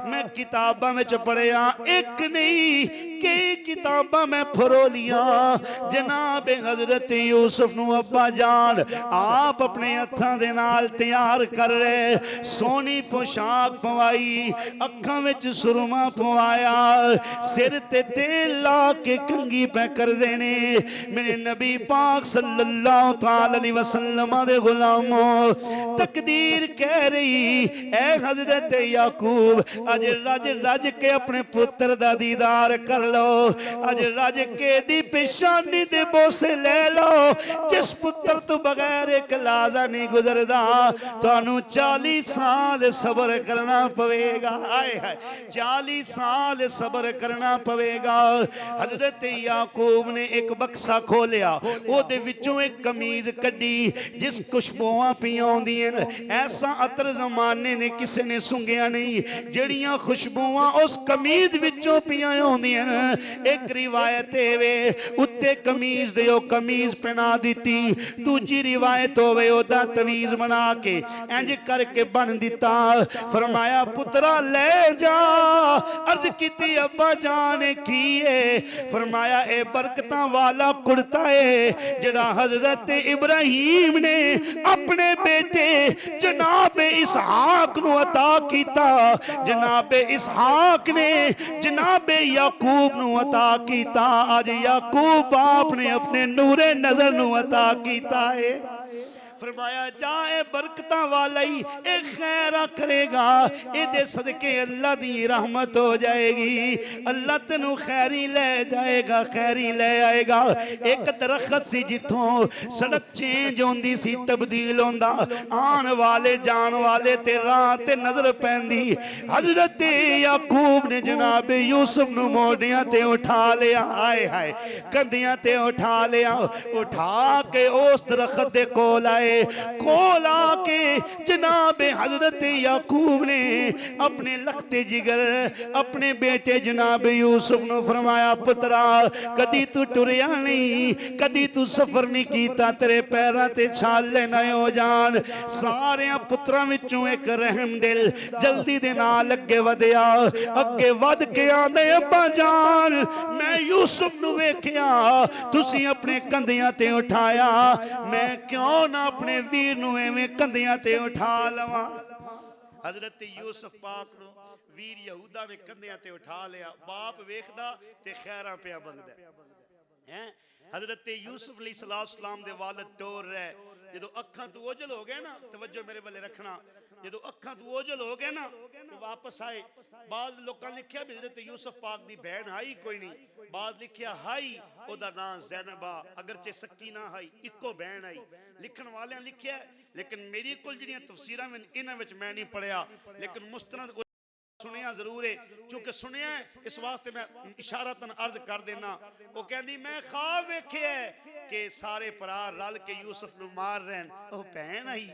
मैं किताबां विच पढ़िया, एक नहीं कई किताबां मैं फरोलियां। जनाब हजरत यूसुफ नू अब्बा जान आप अपने हत्थां दे नाल तैयार कर रहे, सोहनी पोशाक पवाई, अखां विच सुरमा पवाया, सिर ते तेल ला के कंघी पे कर देने। मेरे नबी पाक सल्लल्लाहु अलैहि वसल्लम दे गुलामों तकदीर कह रही ऐ हजरत याकूब अज रज रज के अपने पुत्र दा दीदार कर लो, अज रज के दी पेशानी दे बोसे ले लो। जिस पुत्र तो बगैर एक लाजा नहीं गुजरदा, तुहानू 40 साल सबर करना पवेगा। आए हाय 40 साल सबर करना पवेगा। हजरत याकूब ने एक बक्सा खोलिया, ओदे विचों एक कमीज कड्डी जिस खुशबुआं पियां आउंदियां, ऐसा अतर जमाने ने किसी ने सुंघिया नहीं जड़ियां खुशबुआं उस कमीज विचों पियां आउंदियां। एक रिवायत है उत्ते कमीज दे ओ कमीज पहना दी, दूजी रिवायत होवे ओदा तवीज बना के इंज करके बन दिता। फरमाया पुत्रा ले जा। अर्ज कीती अब्बा जान की है? फरमाया ए बरकतां वाला कुर्ता है जड़ा हजरत इब्राहिम ने अपने बेटे जनाब इसहाक नू अता कीता, जनाब इसहाक ने जनाब याकूब नू अता कीता। आज याकूब बाप ने अपने नूरे नजर नू अता कीता है। फरमाया जाए बरकतां वाला ही ए खैरा करेगा, ए सदके अल्लाह दी रहमत हो जाएगी, अल्लाह तेनू खैरी ले जाएगा, खैरी ले आएगा। एक दरख्त सी जिथों सड़क चेंज होंदी सी, तब्दील होंदा, आन वाले जान वाले ते राह ते नजर पैंदी। हजरत याकूब ने जनाब यूसुफ नू मोडियां ते उठा लिया, हाय हाय कंधियां ते उठा लिया, उठा के उस दरख्त दे कोल आए, कोल आके जनाब हजरत याकूब ने अपने लखते जिगर अपने बेटे जनाब यूसुफ नू फरमाया, पुत्रा कदी तू टुरिया नहीं, कदी तू सफर नहीं कीता, तेरे पैरां ते छाले ना हो जान। सारे पुत्रां विचों एक रहम दिल जल्दी दे नाल अगे वधिया, अगे वध के आंदे अब्बा जान मैं यूसुफ नू वेखिया, तुसी अपने कंधियां ते उठाया, मैं क्यों ना अपने वीर नू एवें कंधियां ते उठा लवां। हजरत यूसुफ पाक नू वीर यहूदा ने कंधियां ते उठा लिया, बाप वेखदा ते खैरां पिया मंगदा है। हजरत यूसुफ अलैहिस्सलाम दे वालिद टोर रहे, जो अखां तो ओझल हो गए ना, तवज्जो मेरे वाले रखना, जो अखां तो ओझल हो गए ना तो वापस आए। बाज लोगों ने लिखा भी हजरत यूसुफ पाक दी बहन आई कोई नहीं, बाज लिखिया हाई ओदा नाम ज़ैनबा, अगरचे सकीना हाई, इको बहन आई। लिखण वाले लिखिया, लेकिन मेरी कोल जिहड़ियां तफसीरां इन्हां विच मैं नहीं पढ़िया, लेकिन मुस्तनद सुनिया जरूर है, चूंकि सुनिया इस वास्ते मैं इशारतन अर्ज कर देना। वो कहती मैं ख्वाब वेखे कि सारे भरा रल के यूसुफ नू मार रहे हैं, वो भैन आई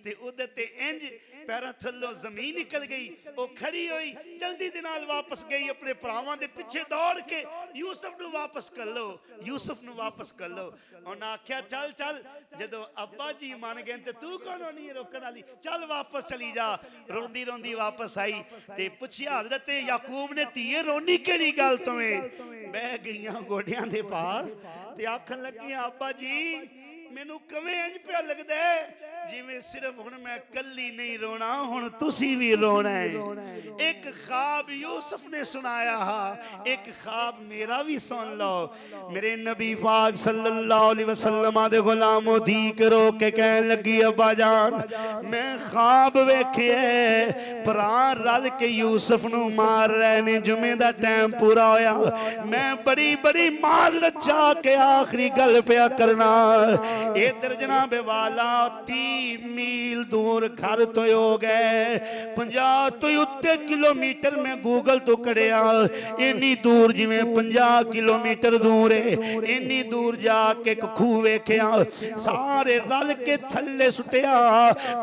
ते उहदे ते इंज पैरां थल्लों जमीन निकल गई, वो खड़ी हुई जल्दी दे नाल वापस गई अपने भरावां दे पिछे दौड़ के, यूसुफ नू वापस कर लो, यूसुफ नू वापस कर लो। उन्हें आख्या चल चल, जदों अब्बा जी मान गए तो तू कौन होनी है रोकण वाली, चल वापस चली जा। रोंदी रोंदी वापस आई ते पुछया हजरत याकूब ने, धीए रोनी केड़ी गल तोवें? बह गईयां गोडियां दे भार ते आखन लगियां अब्बा जी मैनू कवें इंज पिया लगदा है जिवें सिर्फ हुण मैं कल्ली नहीं रोना, हुण तुसी भी रोना है। एक ख्वाब यूसुफ ने सुनाया हा, एक ख्वाब मेरा भी सुन लो। मेरे नबी पाक सल्लल्लाहु अलैहि वसल्लम दे गुलामों दीक रो के कहन लगी अब्बा जान मैं ख्वाब वेखे भरा रल के यूसुफ नू मार रहे ने, जुमे दा टाइम पूरा होया, मैं बड़ी बड़ी माजरत चाह के आखिरी गल पिया करना। इधर जनाब वाला 30 मील दूर घर तो हो गए, 50 तो उत्ते किलोमीटर में गूगल तो कड़िया, इन्नी दूर जिमें 50 किलोमीटर दूर है, इन्नी दूर जाके खूह वेख्या, सारे रल के थल्ले सुटिया,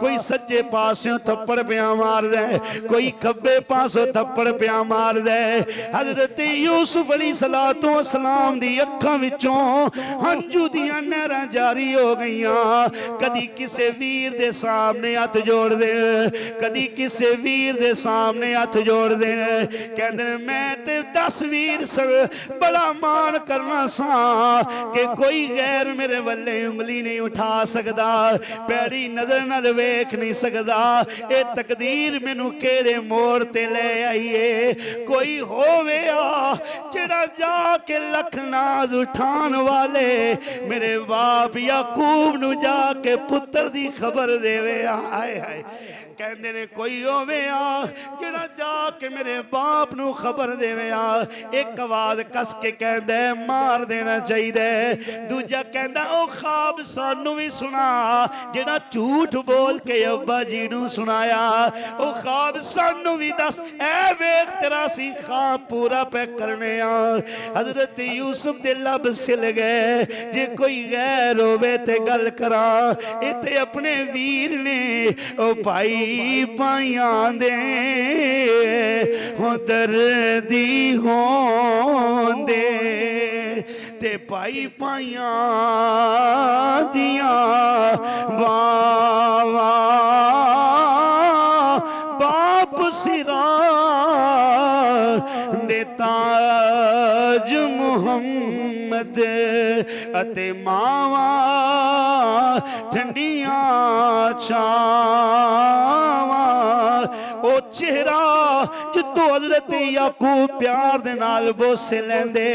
कोई सज्जे पासों थप्पड़ पिया मार दे, कोई खब्बे पासों थप्पड़ पिया मार दे। हजरत यूसुफ अलैहिस्सलातु वस्सलाम दी अखां विचों हंजू दियां नहरां जारी हो गई। कदी किसे वीर दे सामने हाथ जोड़ दे, कदी किसे वीर दे सामने हाथ जोड़ दे, कहंदे मैं ते 10 वीर बड़ा मान करना सा कि कोई गैर मेरे वल्ले उंगली नहीं उठा सकदा, पैड़ी नजर नाल वेख नहीं सकदा, ए तकदीर मैनू केड़े मोड़ ते ले आईए। कोई होवे जेड़ा जाके लख नाज उठान वाले मेरे बाप याकूब नू जाके पुत्र दी खबर देवे। आए हाय कहंदे ने कोई होवे जेड़ा जाके मेरे बाप नू खबर देवे। एक आवाज कस के कहंदे मार देना चाहिए, दूजा कहंदा ओ ख्वाब सानू भी सुना जेड़ा झूठ बोल के अब्बा जी नू सुनाया, ओ ख्वाब सानू भी दस, ऐ वेख तेरा सी ख्वाब पूरा पे करने आ। हजरत यूसुफ दे लब सिल गए, जे कोई गैर होवे ते गल करा, इते अपने वीर ने ओ भाई पाइयां दे हो दर्दी होंदे ते भाई पाइयां दियां वावा बाप सिरा दे ताज मुहम्मद अते मावा ठंडियां छावा। ओ चेहरा जितों हजरत याकूब प्यार दे नाल बोसे लेंदे,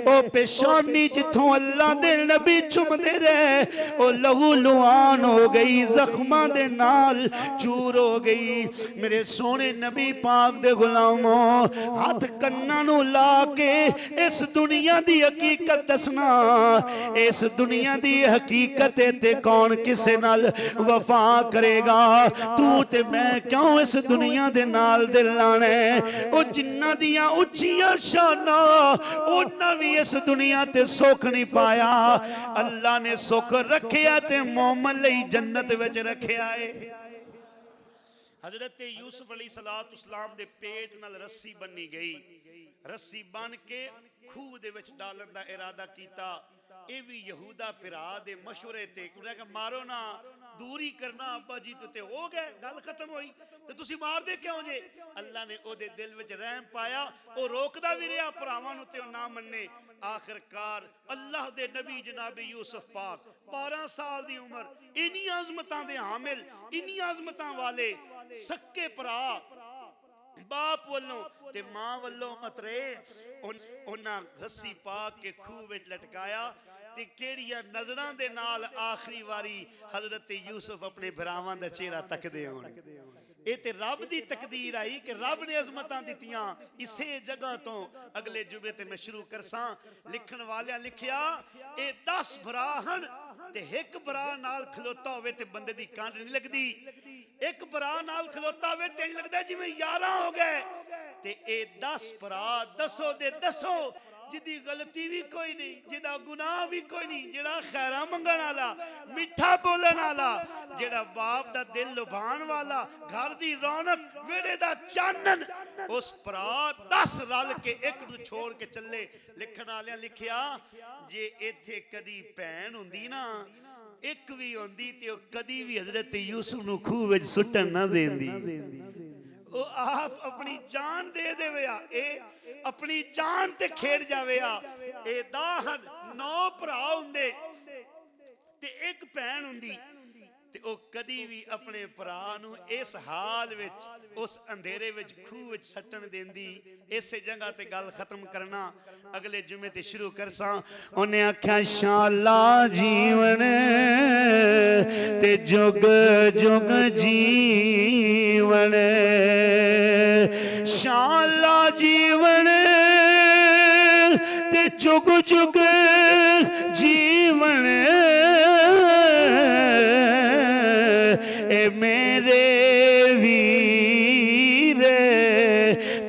ओ पेशानी जिथों अल्लाह दे नबी चुमदे रहे, ओ लहू लुआन हो गई, जख्मां दे नाल चूर हो गई। मेरे सोने नबी पाक दे गुलामों, हाथ कन्ना नू ला के इस दुनिया दी हकीकत दसना, इस दुनिया दी हकीकत ते कौन किसे नाल वफा करेगा? तू ते मैं क्यों इस दुनिया दे नाल दिल लाना है? ओ जिन्ना दियां उच्चियां शाना उन्ना भी इस दुनिया ते सुख नहीं पाया। अल्लाह ने सुख रखिया ते मोमन लई जन्नत विच रखिया है। हजरत यूसुफ अलैहिस्सलाम दे पेट नाल रस्सी बन्नी गई, रस्सी बन के खूह दे विच डालण दा इरादा कीता। ये भी यहूदा पिरा दे मशवरे ते मारो ना, दूरी करना अब्बा जी ते हो गए, गल खत्म हुई, ते तुसी मार दे क्यों जे? अल्लाह ने ओदे दिल विच रहम पाया, ओ रोकदा भी रहा भरावां नूं ते ओ ना मन्ने। आखिरकार अल्लाह दे नबी जनाबी यूसुफ पाक 12 साल दी उम्र, इन्नी आजमतां दे हामिल, इन्नी आजमतां वाले सक्के भरा बाप वल्लों ते मां वल्लों मतरे उन्हां रस्सी पा के खूह विच लटकाया। ते केड़ियां नजरां दे नाल आखिरी वारी हजरत यूसुफ अपने भरावां दा चेहरा तकदे होण। ये ते रब दी तकदीर आई कि रब ने अजमतां दित्तियां इसे जगह तो। अगले जुमे ते मैं शुरू करसां। लिखण वालियां लिखिया ये 10 भरा हन ते एक भरा नाल खलोता होवे ते बंदे दी कंड नहीं लगदी, एक भरा नाल खलोता होवे ते लगदा जिवें 11 हो गए। ते ए 10 भरा दसो दे दसो जिदी गलती भी कोई नहीं, जिदा गुनाह भी कोई नहीं, जेड़ा खैरा मंगण वाला, मिठा बोलन वाला, जेड़ा बाप दा दिल लुभाण वाला, घर दी रौनक, वेड़े दा चानन, उस भरा 10 रल के एक नूं छोड़ के चले। लिखण वालियां लिखिया जे इत्थे कदी भैन हुंदी ना, एक भी होंदी ते ओ कदी भी हजरत यूसुफ नूं खूह विच सुट्टण ना देंदी। ओ आप अपनी जान दे देवेया, ए अपनी जान ते खेड़ जावेया। ए 9 भरा हुंदे ते एक भैन हुंदी ते ओ कदी भी अपने भरा नूं इस हाल विच उस अंधेरे विच खूह विच सट्टण देंदी। इसे जगह ते गल खत्म करना, अगले जुमे ते शुरू करसां। उन्हें आख्या शाला जीवन ते जुग जुग जीवन, शाला जीवन ते जुग जुग जीवन, ए मेरे वीर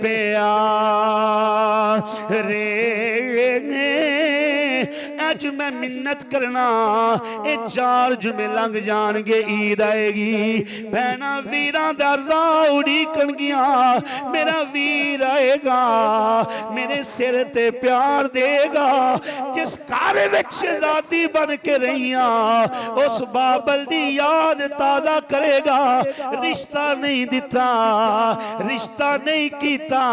प्यारे। अज मैं मिन्नत करना, ये 4 जुमे लंघ जाणगे, ईद आएगी, भैना वीरां दा राह उड़ीकण गिया। मेरा वीर आएगा, मेरे सिर ते प्यार देगा। जिस घर विच शहजादी बन के रहियां, उस बाबल दी याद ताजा करेगा। रिश्ता नहीं दिता, रिश्ता नहीं कीता,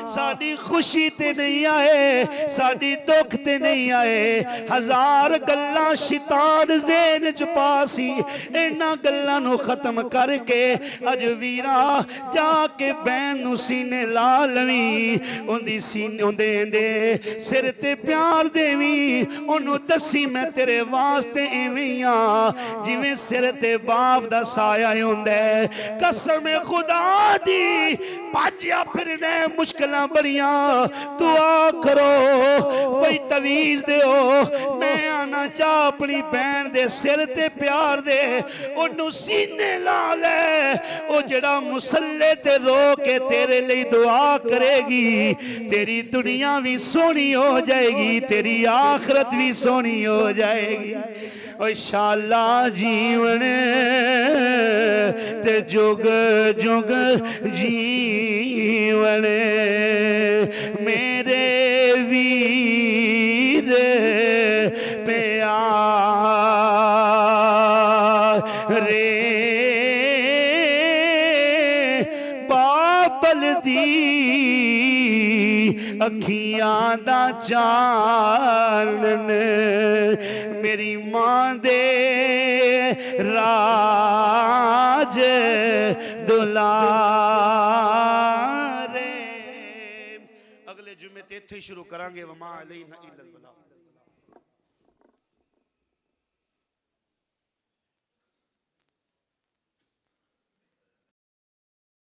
साडी खुशी ते नहीं आए, साडी दुख ते नहीं आए। 1000 गल्लां शैतान ज़हन च पासी, इन्हां गल्लां नूं खत्म करके अज वीरा जाके बैन नूं सीने ला लवी, उंदी सीने उंदे सिर ते प्यार देवी। उन्हों दसी मैं तेरे वास्ते इवें आ जिवें सिर ते बाप दा साया हुंदा है। कसम खुदा दी भाजिया फिरने मुश्किलां बड़ियां, दुआ करो कोई तवीज दो। मैं आना चाह अपनी बहन दे सिर ते प्यार दे, ओनू सीने ला ले। ओ जड़ा मुसल्ले ते रो के तेरे लिए दुआ करेगी, तेरी दुनिया भी सोनी हो जाएगी, तेरी आखरत भी सोनी हो जाएगी। ओ शाला जीवन ते जुग जुग जीवन, मेरे वीर प्यारे। बाबल दी अखियां दा चानन, मेरी मां दे राज दुलार। ते इत्थे शुरू करांगे। वमा अलैना इल्लल बलाग।